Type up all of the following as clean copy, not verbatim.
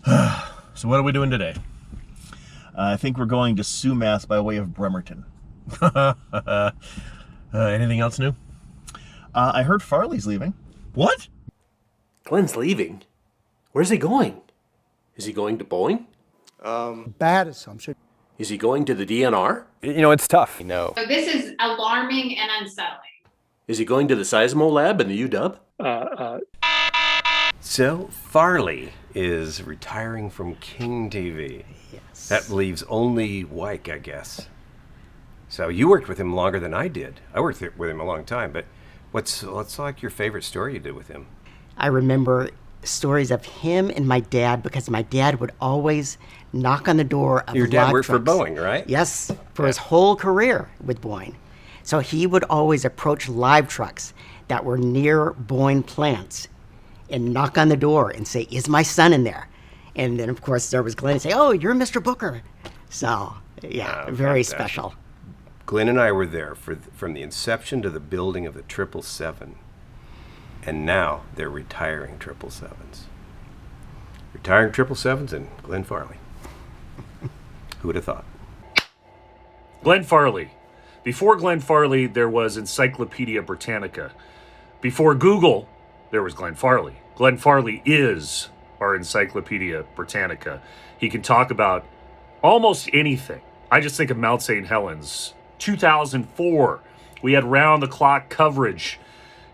So what are we doing today? I think we're going to Sumas by way of Bremerton. Anything else new? I heard Farley's leaving. What? Glenn's leaving? Where's he going? Is he going to Boeing? Bad assumption. Is he going to the DNR? You know, it's tough. So this is alarming and unsettling. Is he going to the Seismo Lab in the UW? So, Farley is retiring from King TV. Yes. That leaves only Wyke, I guess. So, you worked with him longer than I did. I worked with him a long time, but what's like your favorite story you did with him? I remember stories of him and my dad because my dad would always knock on the door of Your dad live worked for trucks. Boeing, right? Yes, for his whole career with Boeing. So he would always approach live trucks that were near Boeing plants and knock on the door and say, "Is my son in there?" And then, of course, there was Glenn and say, "Oh, you're Mr. Booker." So, yeah, very fantastic. special. Glenn and I were there from the inception to the building of the 777. And now they're retiring 777s. Retiring 777s and Glenn Farley. Who would have thought? Glenn Farley. Before Glenn Farley, there was Encyclopedia Britannica. Before Google, there was Glenn Farley. Glenn Farley is our Encyclopedia Britannica. He can talk about almost anything. I just think of Mount St. Helens. 2004, we had round-the-clock coverage,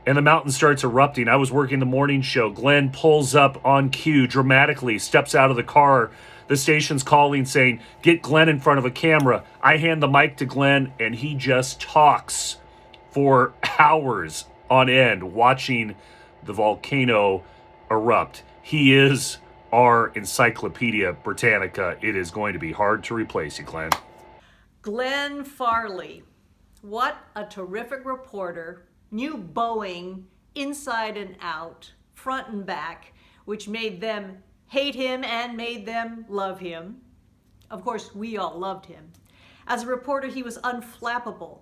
and the mountain starts erupting. I was working the morning show. Glenn pulls up on cue dramatically, steps out of the car. The station's calling saying, "Get Glenn in front of a camera." I hand the mic to Glenn, and he just talks for hours on end watching the volcano erupt. He is our Encyclopedia Britannica. It is going to be hard to replace you, Glenn. Glenn Farley. What a terrific reporter. Knew Boeing inside and out, front and back, which made them hate him and made them love him. Of course, we all loved him. As a reporter, he was unflappable,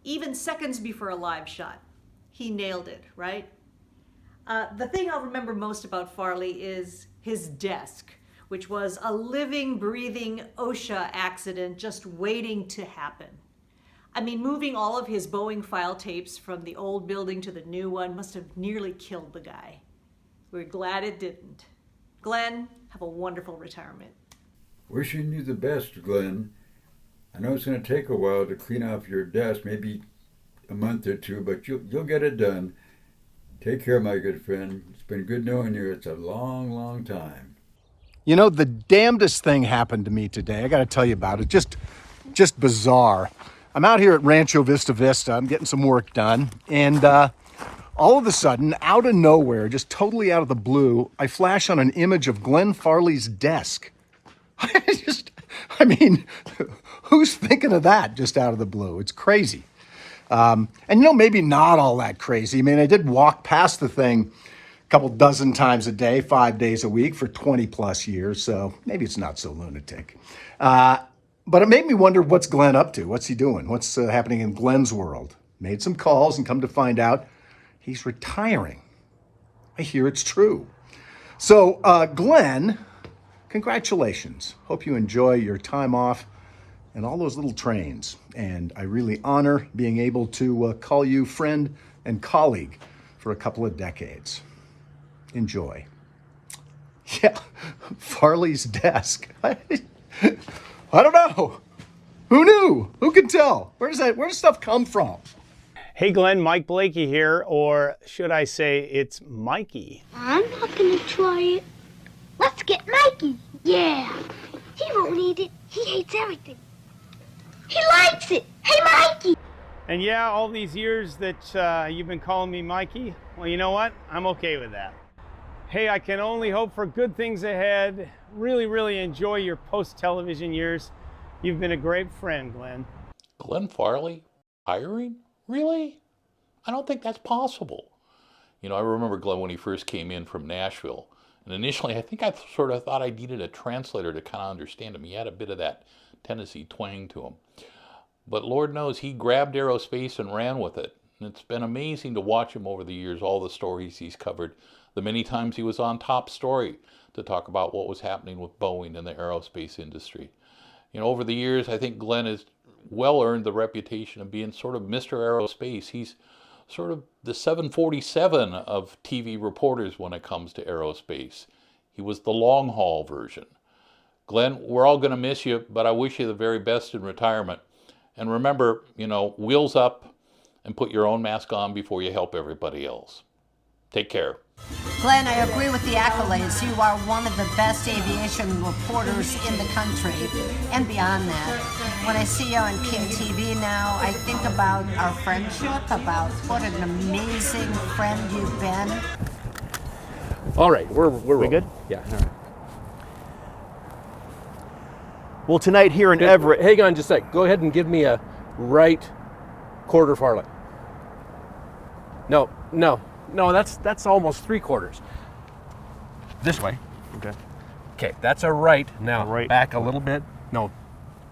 even seconds before a live shot. He nailed it, right? The thing I'll remember most about Farley is his desk, which was a living, breathing OSHA accident just waiting to happen. I mean, moving all of his Boeing file tapes from the old building to the new one must have nearly killed the guy. We're glad it didn't. Glenn, have a wonderful retirement. Wishing you the best, Glenn. I know it's going to take a while to clean off your desk, maybe a month or two, but you'll get it done. Take care, my good friend. It's been good knowing you. It's a long, long time. You know, the damnedest thing happened to me today. I got to tell you about it. Just bizarre. I'm out here at Rancho Vista Vista. I'm getting some work done. And all of a sudden, out of nowhere, just totally out of the blue, I flash on an image of Glenn Farley's desk. I mean, who's thinking of that just out of the blue? It's crazy. And maybe not all that crazy. I mean, I did walk past the thing a couple dozen times a day, 5 days a week for 20 plus years. So maybe it's not so lunatic. But it made me wonder, what's Glenn up to? What's he doing? What's happening in Glenn's world? Made some calls and come to find out he's retiring. I hear it's true. So, Glenn, congratulations. Hope you enjoy your time off and all those little trains. And I really honor being able to call you friend and colleague for a couple of decades. Enjoy. Yeah, Farley's desk. I don't know. Who knew? Who can tell? Where does stuff come from? Hey Glenn, Mike Blakey here, or should I say it's Mikey. I'm not gonna try it. Let's get Mikey. Yeah. He won't eat it. He hates everything. He likes it. Hey, Mikey. And yeah, all these years that you've been calling me Mikey, well, you know what? I'm okay with that. Hey, I can only hope for good things ahead. Really, really enjoy your post-television years. You've been a great friend, Glenn. Glenn Farley? Hiring? Really? I don't think that's possible. You know, I remember Glenn when he first came in from Nashville. And initially, I think I sort of thought I needed a translator to kind of understand him. He had a bit of that Tennessee twang to him. But Lord knows he grabbed aerospace and ran with it. And it's been amazing to watch him over the years, all the stories he's covered, the many times he was on Top Story to talk about what was happening with Boeing and the aerospace industry. You know, over the years, I think Glenn has well earned the reputation of being sort of Mr. Aerospace. He's sort of the 747 of TV reporters when it comes to aerospace. He was the long haul version. Glenn, we're all going to miss you, but I wish you the very best in retirement. And remember, you know, wheels up and put your own mask on before you help everybody else. Take care. Glenn, I agree with the accolades. You are one of the best aviation reporters in the country. And beyond that, when I see you on King TV now, I think about our friendship, about what an amazing friend you've been. All right, we're good? Yeah. All right. Well, tonight here in Everett. Hang on just a sec. Go ahead and give me a right quarter Farley. No, that's almost 3/4. This way. Okay. Okay, that's a right. Now, right. Back a little bit. No,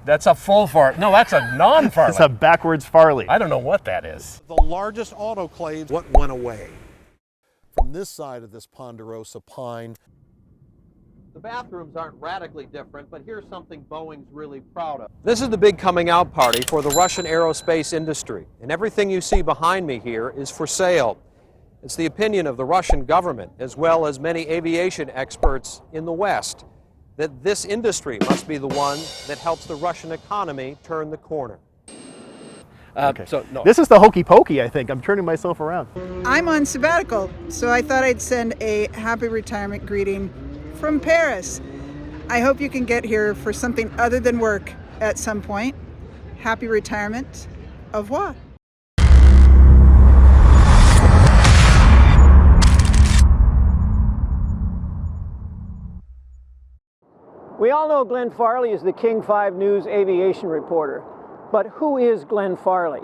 that's a full Farley. No, that's a non-Farley. It's a backwards Farley. I don't know what that is. The largest autoclave. What went away? From this side of this ponderosa pine. The bathrooms aren't radically different, but here's something Boeing's really proud of. This is the big coming out party for the Russian aerospace industry, and everything you see behind me here is for sale. It's the opinion of the Russian government, as well as many aviation experts in the West, that this industry must be the one that helps the Russian economy turn the corner. Okay. So, no. This is the hokey pokey, I think. I'm turning myself around. I'm on sabbatical, so I thought I'd send a happy retirement greeting from Paris. I hope you can get here for something other than work at some point. Happy retirement. Au revoir. We all know Glenn Farley is the King 5 News aviation reporter. But who is Glenn Farley?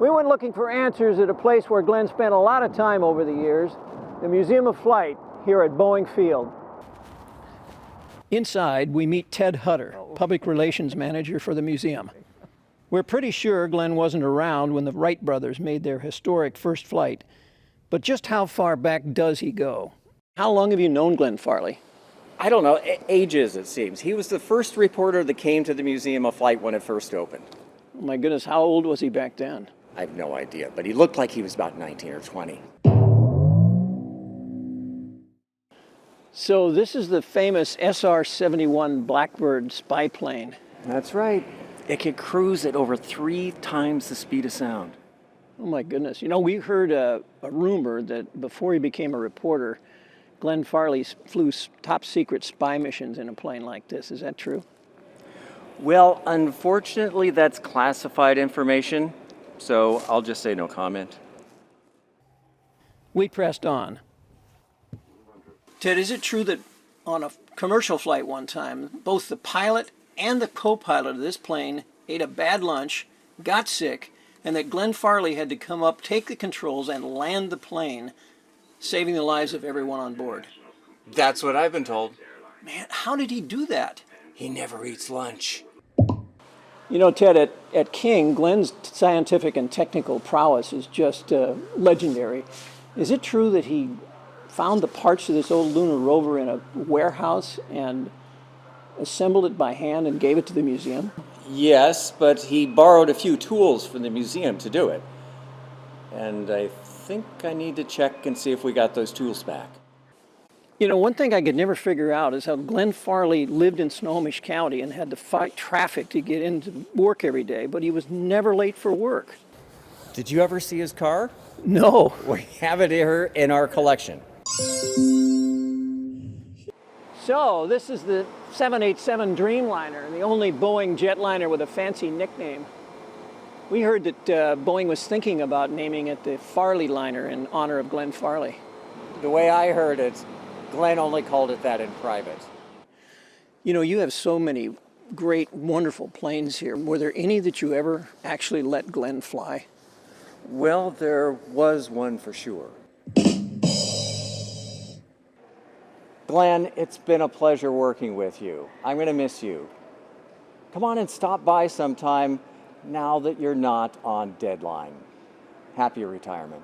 We went looking for answers at a place where Glenn spent a lot of time over the years, the Museum of Flight here at Boeing Field. Inside, we meet Ted Hutter, public relations manager for the museum. We're pretty sure Glenn wasn't around when the Wright brothers made their historic first flight, but just how far back does he go? How long have you known Glenn Farley? I don't know, ages it seems. He was the first reporter that came to the Museum of Flight when it first opened. Oh my goodness, how old was he back then? I have no idea, but he looked like he was about 19 or 20. So this is the famous SR-71 Blackbird spy plane. That's right. It could cruise at over 3 times the speed of sound. Oh my goodness. You know, we heard a rumor that before he became a reporter, Glenn Farley flew top secret spy missions in a plane like this. Is that true? Well, unfortunately, that's classified information, so I'll just say no comment. We pressed on. Ted, is it true that on a commercial flight one time, both the pilot and the co-pilot of this plane ate a bad lunch, got sick, and that Glenn Farley had to come up, take the controls, and land the plane, saving the lives of everyone on board? That's what I've been told. Man, how did he do that? He never eats lunch. You know, Ted, at King, Glenn's scientific and technical prowess is just legendary. Is it true that he found the parts of this old lunar rover in a warehouse and assembled it by hand and gave it to the museum? Yes, but he borrowed a few tools from the museum to do it. And I think I need to check and see if we got those tools back. You know, one thing I could never figure out is how Glenn Farley lived in Snohomish County and had to fight traffic to get into work every day, but he was never late for work. Did you ever see his car? No. We have it here in our collection. So, this is the 787 Dreamliner, the only Boeing jetliner with a fancy nickname. We heard that Boeing was thinking about naming it the Farley Liner in honor of Glenn Farley. The way I heard it, Glenn only called it that in private. You know, you have so many great, wonderful planes here. Were there any that you ever actually let Glenn fly? Well, there was one for sure. Glenn, it's been a pleasure working with you. I'm going to miss you. Come on and stop by sometime now that you're not on deadline. Happy retirement.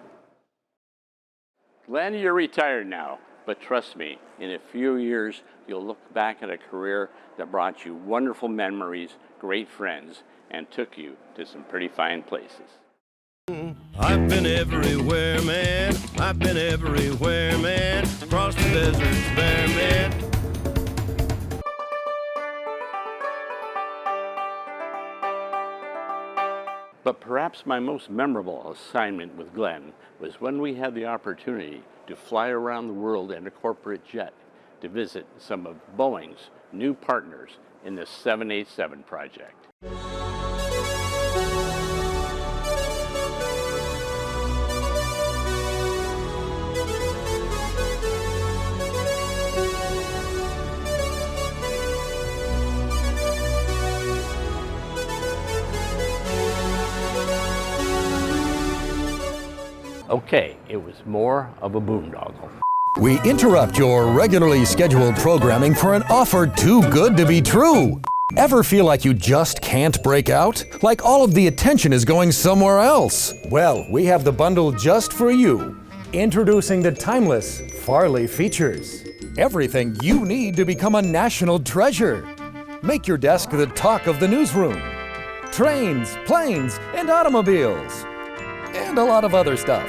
Glenn, you're retired now, but trust me, in a few years, you'll look back at a career that brought you wonderful memories, great friends, and took you to some pretty fine places. I've been everywhere, man. I've been everywhere, man. Across the deserts bare, man. But perhaps my most memorable assignment with Glenn was when we had the opportunity to fly around the world in a corporate jet to visit some of Boeing's new partners in the 787 project. Okay, it was more of a boondoggle. We interrupt your regularly scheduled programming for an offer too good to be true. Ever feel like you just can't break out? Like all of the attention is going somewhere else? Well, we have the bundle just for you. Introducing the timeless Farley features. Everything you need to become a national treasure. Make your desk the talk of the newsroom. Trains, planes, and automobiles. And a lot of other stuff.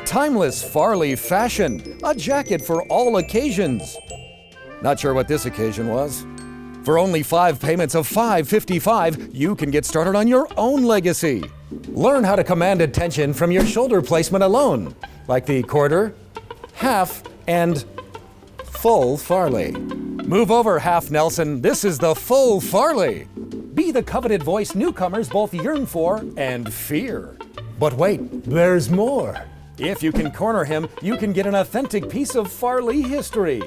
Timeless Farley fashion, a jacket for all occasions. Not sure what this occasion was. For only 5 payments of $5.55, you can get started on your own legacy. Learn how to command attention from your shoulder placement alone, like the quarter, half, and full Farley. Move over, half Nelson. This is the full Farley. Be the coveted voice newcomers both yearn for and fear. But wait, there's more. If you can corner him, you can get an authentic piece of Farley history.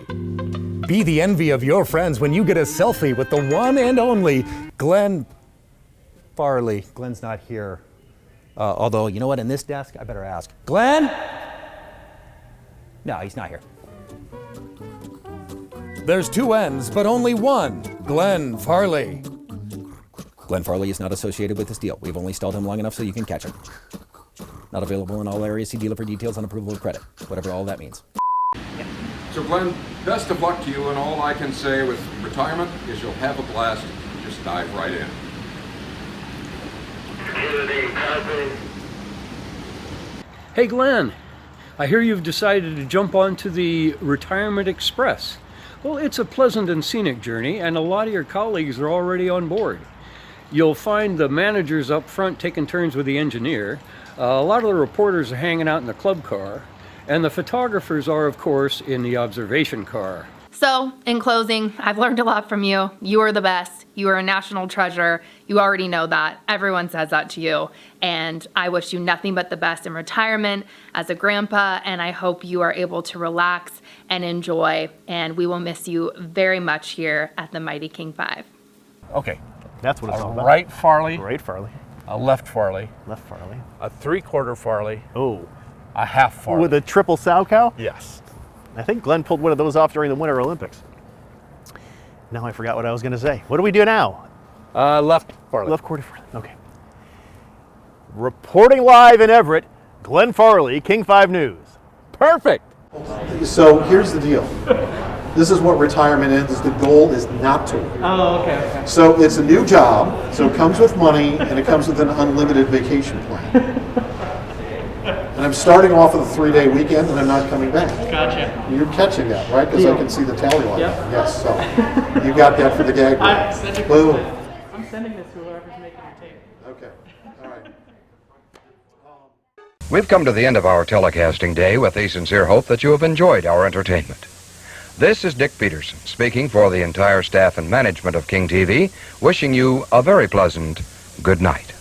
Be the envy of your friends when you get a selfie with the one and only Glenn Farley. Glenn's not here. Although, you know what, in this desk, I better ask. Glenn? No, he's not here. There's 2 N's, but only one. Glenn Farley. Glenn Farley is not associated with this deal. We've only stalled him long enough so you can catch him. Not available in all areas. See dealer for details on approval of credit. Whatever all that means. So Glenn, best of luck to you, and all I can say with retirement is you'll have a blast. Just dive right in. Hey Glenn, I hear you've decided to jump onto the Retirement Express. Well, it's a pleasant and scenic journey, and a lot of your colleagues are already on board. You'll find the managers up front taking turns with the engineer. A lot of the reporters are hanging out in the club car, and the photographers are, of course, in the observation car. So, in closing, I've learned a lot from you. You are the best. You are a national treasure. You already know that. Everyone says that to you. And I wish you nothing but the best in retirement as a grandpa, and I hope you are able to relax and enjoy. And we will miss you very much here at the Mighty King 5. Okay, that's what it's all about. Right Farley. Right Farley. A left Farley. Left Farley. A 3/4 Farley. Oh. A half Farley. With a triple sow cow? Yes. I think Glenn pulled one of those off during the Winter Olympics. Now I forgot what I was going to say. What do we do now? Left Farley. Left quarter Farley. Okay. Reporting live in Everett, Glenn Farley, King 5 News. Perfect. So here's the deal. This is what retirement is. The goal is not to work. Oh, okay. So it's a new job. So it comes with money and it comes with an unlimited vacation plan. And I'm starting off with a 3-day weekend and I'm not coming back. Gotcha. You're catching that, right? Because I can see the tally line. Yep. Yes, so you got that for the gag reel. Boom. I'm sending this to whoever's making the tape. Okay. All right. We've come to the end of our telecasting day with the sincere hope that you have enjoyed our entertainment. This is Dick Peterson speaking for the entire staff and management of King TV, wishing you a very pleasant good night.